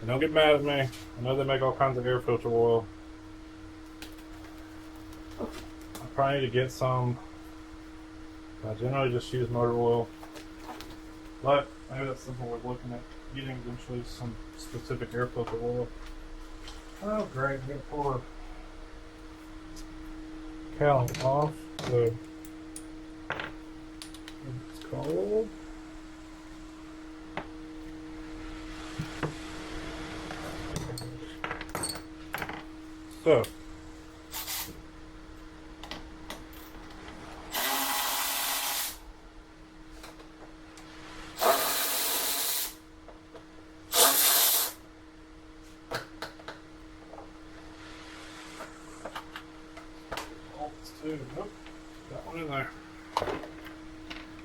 And don't get mad at me. I know they make all kinds of air filter oil. I probably need to get some. I generally just use motor oil. But maybe that's something we're looking at getting eventually, some specific air filter oil. Oh great, I'm gonna pour cowl off the it's cold. So nope, got one in there.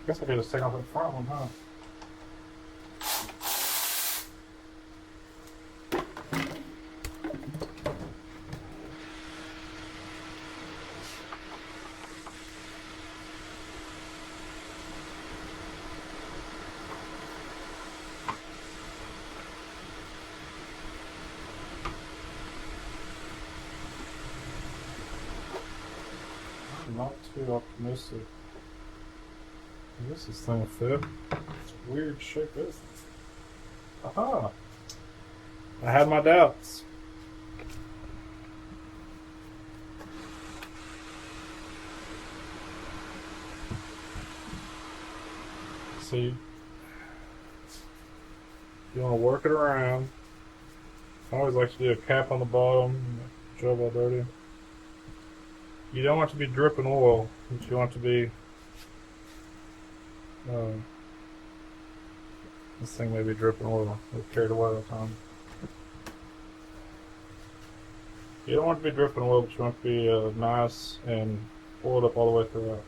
Guess I could just take off that front one, huh? I'm not too optimistic. I guess this thing will fit. It's a weird shape, isn't it? Aha! I had my doubts. See, you want to work it around. I always like to do a cap on the bottom, job all dirty. You don't want it to be dripping oil, but you want it to be. This thing may be dripping oil. I've carried away all the time. You don't want it to be dripping oil, but you want it to be nice and oiled up all the way throughout.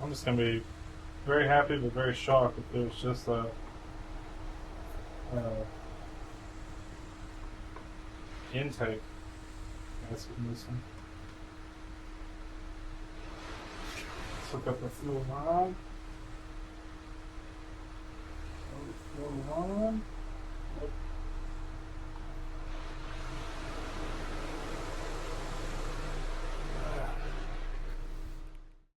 I'm just going to be very happy but very shocked if it was just a intake that's missing. Let's hook up the fuel line. Fuel line.